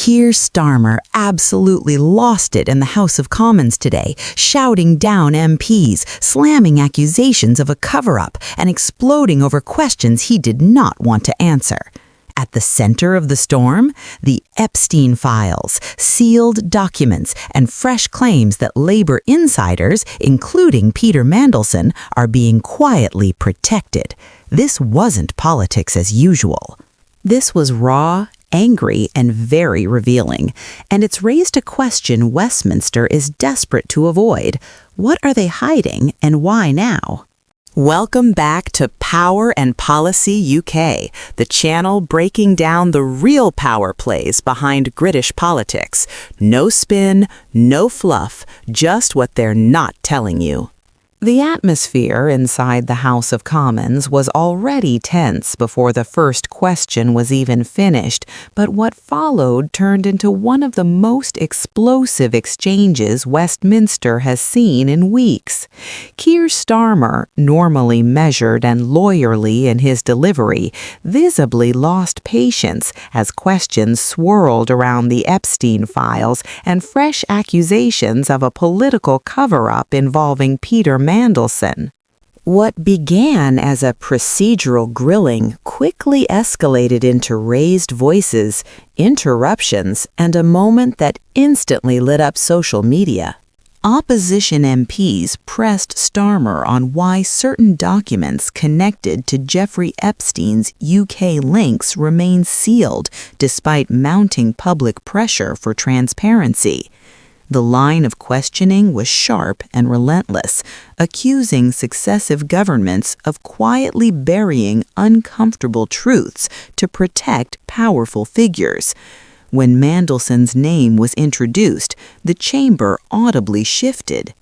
Keir Starmer absolutely lost it in the House of Commons today, shouting down MPs, slamming accusations of a cover-up, and exploding over questions he did not want to answer. At the center of the storm, the Epstein files, sealed documents, and fresh claims that Labour insiders, including Peter Mandelson, are being quietly protected. This wasn't politics as usual. This was raw, angry, and very revealing, and it's raised a question Westminster is desperate to avoid. What are they hiding, and why now? Welcome back to Power and Policy UK, the channel breaking down the real power plays behind British politics. No spin, no fluff, just what they're not telling you. The atmosphere inside the House of Commons was already tense before the first question was even finished, but what followed turned into one of the most explosive exchanges Westminster has seen in weeks. Keir Starmer, normally measured and lawyerly in his delivery, visibly lost patience as questions swirled around the Epstein files and fresh accusations of a political cover-up involving Peter Mandelson. What began as a procedural grilling quickly escalated into raised voices, interruptions, and a moment that instantly lit up social media. Opposition MPs pressed Starmer on why certain documents connected to Jeffrey Epstein's UK links remain sealed despite mounting public pressure for transparency. The line of questioning was sharp and relentless, accusing successive governments of quietly burying uncomfortable truths to protect powerful figures. When Mandelson's name was introduced, the chamber audibly shifted.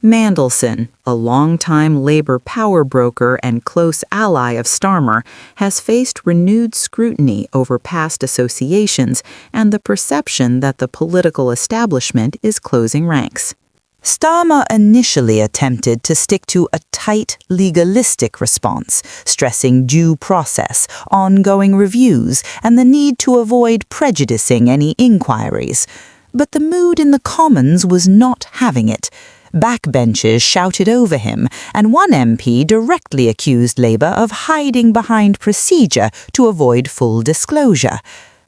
Mandelson, a longtime Labour power broker and close ally of Starmer, has faced renewed scrutiny over past associations and the perception that the political establishment is closing ranks. Starmer initially attempted to stick to a tight, legalistic response, stressing due process, ongoing reviews, and the need to avoid prejudicing any inquiries. But the mood in the Commons was not having it. Backbenchers shouted over him, and one MP directly accused Labour of hiding behind procedure to avoid full disclosure.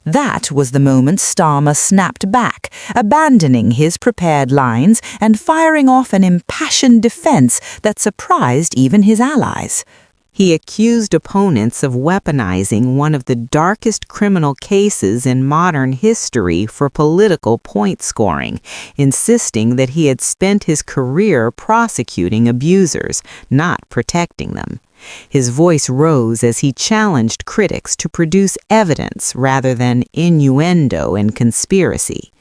That was the moment Starmer snapped back, abandoning his prepared lines and firing off an impassioned defense that surprised even his allies. He accused opponents of weaponizing one of the darkest criminal cases in modern history for political point scoring, insisting that he had spent his career prosecuting abusers, not protecting them. His voice rose as he challenged critics to produce evidence rather than innuendo and conspiracy.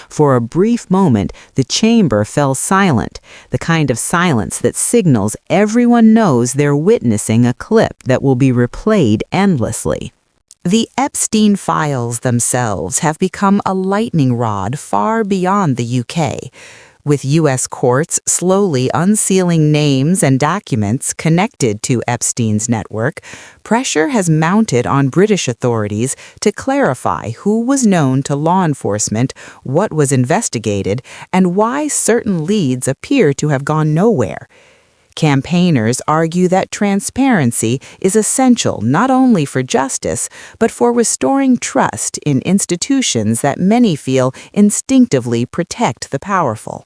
For a brief moment, the chamber fell silent, the kind of silence that signals everyone knows they're witnessing a clip that will be replayed endlessly. The Epstein files themselves have become a lightning rod far beyond the UK, with U.S. courts slowly unsealing names and documents connected to Epstein's network. Pressure has mounted on British authorities to clarify who was known to law enforcement, what was investigated, and why certain leads appear to have gone nowhere. Campaigners argue that transparency is essential not only for justice, but for restoring trust in institutions that many feel instinctively protect the powerful.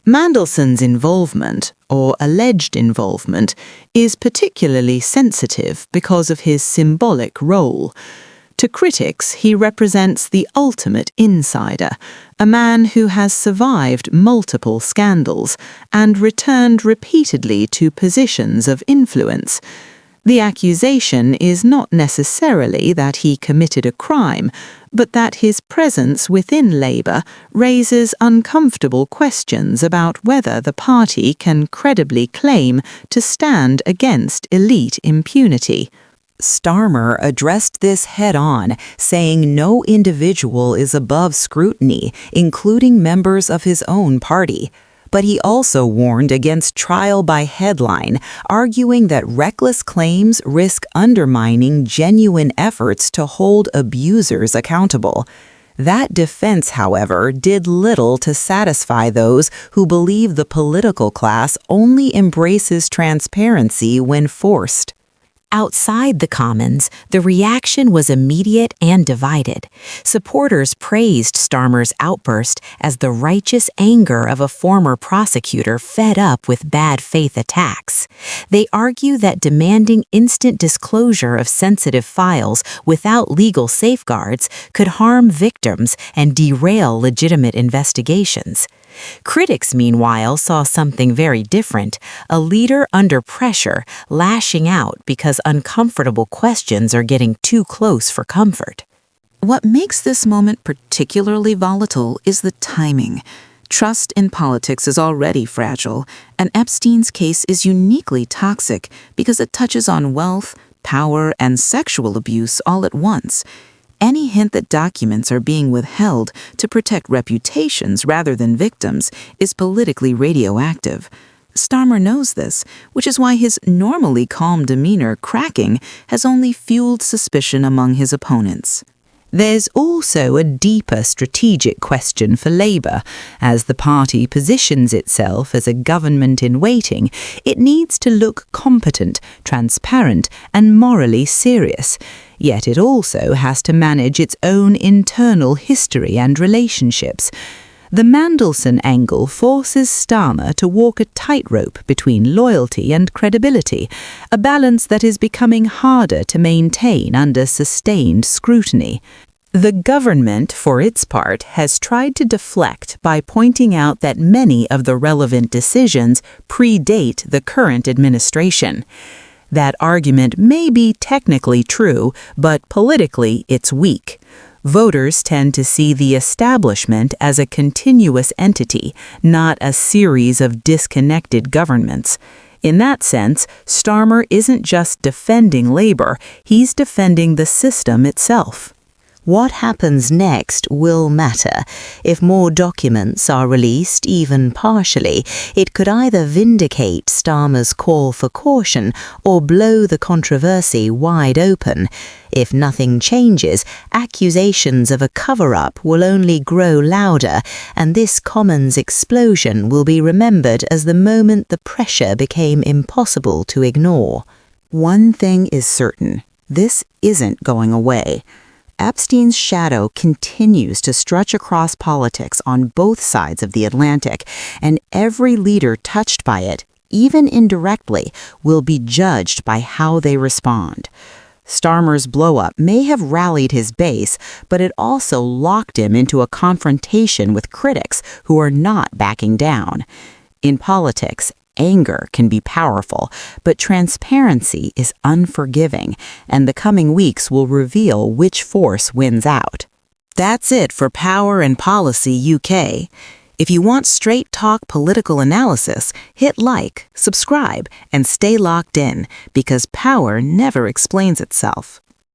Mandelson's involvement, or alleged involvement, is particularly sensitive because of his symbolic role. To critics, he represents the ultimate insider, a man who has survived multiple scandals and returned repeatedly to positions of influence. The accusation is not necessarily that he committed a crime, but that his presence within Labour raises uncomfortable questions about whether the party can credibly claim to stand against elite impunity. Starmer addressed this head-on, saying no individual is above scrutiny, including members of his own party. But he also warned against trial by headline, arguing that reckless claims risk undermining genuine efforts to hold abusers accountable. That defense, however, did little to satisfy those who believe the political class only embraces transparency when forced. Outside the Commons, the reaction was immediate and divided. Supporters praised Starmer's outburst as the righteous anger of a former prosecutor fed up with bad faith attacks. They argue that demanding instant disclosure of sensitive files without legal safeguards could harm victims and derail legitimate investigations. Critics, meanwhile, saw something very different, a leader under pressure, lashing out because uncomfortable questions are getting too close for comfort. What makes this moment particularly volatile is the timing. Trust in politics is already fragile, and Epstein's case is uniquely toxic because it touches on wealth, power, and sexual abuse all at once. Any hint that documents are being withheld to protect reputations rather than victims is politically radioactive. Starmer knows this, which is why his normally calm demeanor cracking has only fueled suspicion among his opponents. There's also a deeper strategic question for Labour. As the party positions itself as a government in waiting, it needs to look competent, transparent, and morally serious. Yet it also has to manage its own internal history and relationships. The Mandelson angle forces Starmer to walk a tightrope between loyalty and credibility, a balance that is becoming harder to maintain under sustained scrutiny. The government, for its part, has tried to deflect by pointing out that many of the relevant decisions predate the current administration. That argument may be technically true, but politically it's weak. Voters tend to see the establishment as a continuous entity, not a series of disconnected governments. In that sense, Starmer isn't just defending Labour, he's defending the system itself. What happens next will matter. If more documents are released, even partially, it could either vindicate Starmer's call for caution or blow the controversy wide open. If nothing changes, accusations of a cover-up will only grow louder, and this Commons explosion will be remembered as the moment the pressure became impossible to ignore. One thing is certain, this isn't going away. Epstein's shadow continues to stretch across politics on both sides of the Atlantic, and every leader touched by it, even indirectly, will be judged by how they respond. Starmer's blow-up may have rallied his base, but it also locked him into a confrontation with critics who are not backing down. In politics, anger can be powerful, but transparency is unforgiving, and the coming weeks will reveal which force wins out. That's it for Power and Policy UK. If you want straight-talk political analysis, hit like, subscribe, and stay locked in, because power never explains itself.